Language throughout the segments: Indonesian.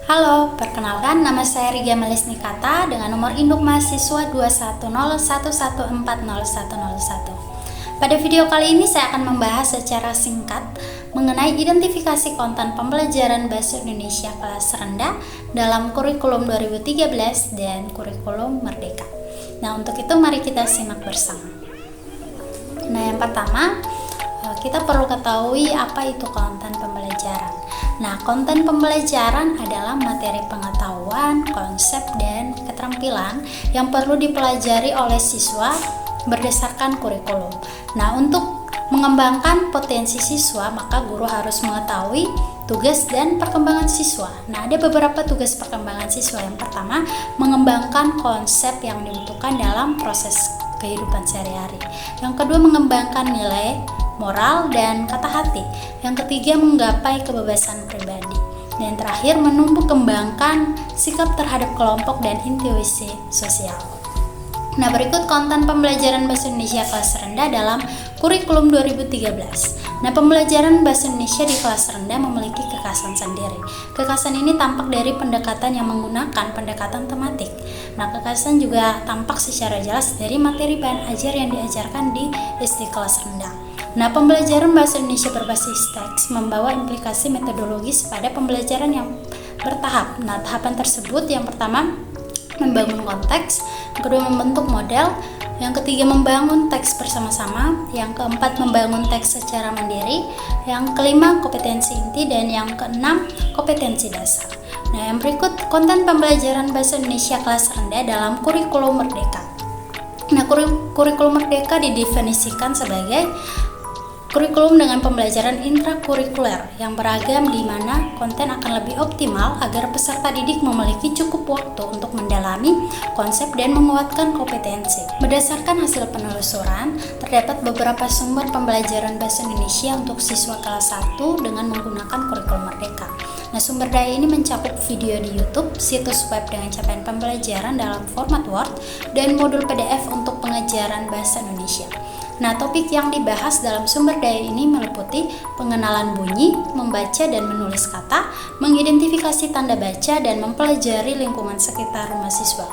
Halo, perkenalkan nama saya Riga Melis Nikata dengan nomor induk mahasiswa 21011140101. Pada video kali ini saya akan membahas secara singkat mengenai identifikasi konten pembelajaran Bahasa Indonesia kelas rendah dalam kurikulum 2013 dan kurikulum Merdeka. Nah, untuk itu mari kita simak bersama. Nah, yang pertama, kita perlu ketahui apa itu konten pembelajaran. Nah, konten pembelajaran adalah materi pengetahuan, konsep, dan keterampilan yang perlu dipelajari oleh siswa berdasarkan kurikulum. Nah, untuk mengembangkan potensi siswa, maka guru harus mengetahui tugas dan perkembangan siswa. Nah, ada beberapa tugas perkembangan siswa. Yang pertama, mengembangkan konsep yang dibutuhkan dalam proses kehidupan sehari-hari. Yang kedua, mengembangkan nilai moral dan kata hati. Yang ketiga, menggapai kebebasan pribadi. Dan terakhir, menumbuh kembangkan sikap terhadap kelompok dan intuisi sosial. Nah, berikut konten pembelajaran Bahasa Indonesia kelas rendah dalam kurikulum 2013. Nah, pembelajaran Bahasa Indonesia di kelas rendah memiliki kekhasan sendiri. Kekhasan ini tampak dari pendekatan yang menggunakan pendekatan tematik. Nah, kekhasan juga tampak secara jelas dari materi bahan ajar yang diajarkan di SD kelas rendah. Nah, pembelajaran Bahasa Indonesia berbasis teks membawa implikasi metodologis pada pembelajaran yang bertahap. Nah, tahapan tersebut yang pertama membangun konteks, yang kedua membentuk model, yang ketiga membangun teks bersama-sama, yang keempat membangun teks secara mandiri, yang kelima kompetensi inti, dan yang keenam kompetensi dasar. Nah, yang berikut konten pembelajaran Bahasa Indonesia kelas rendah dalam kurikulum Merdeka. Nah, kurikulum Merdeka didefinisikan sebagai kurikulum dengan pembelajaran intrakurikuler yang beragam di mana konten akan lebih optimal agar peserta didik memiliki cukup waktu untuk mendalami konsep dan menguatkan kompetensi. Berdasarkan hasil penelusuran, terdapat beberapa sumber pembelajaran Bahasa Indonesia untuk siswa kelas 1 dengan menggunakan kurikulum Merdeka. Nah, sumber daya ini mencakup video di YouTube, situs web dengan capaian pembelajaran dalam format Word, dan modul PDF untuk pengajaran Bahasa Indonesia. Nah, topik yang dibahas dalam sumber daya ini meliputi pengenalan bunyi, membaca dan menulis kata, mengidentifikasi tanda baca, dan mempelajari lingkungan sekitar rumah siswa.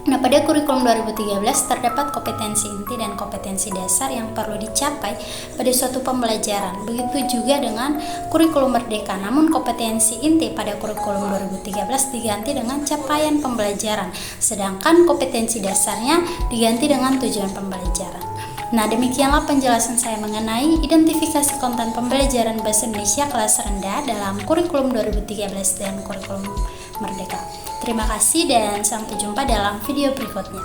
Nah, pada kurikulum 2013 terdapat kompetensi inti dan kompetensi dasar yang perlu dicapai pada suatu pembelajaran. Begitu juga dengan kurikulum Merdeka. Namun kompetensi inti pada kurikulum 2013 diganti dengan capaian pembelajaran, sedangkan kompetensi dasarnya diganti dengan tujuan pembelajaran. Nah, demikianlah penjelasan saya mengenai identifikasi konten pembelajaran Bahasa Indonesia kelas rendah dalam kurikulum 2013 dan kurikulum Merdeka. Terima kasih dan sampai jumpa dalam video berikutnya.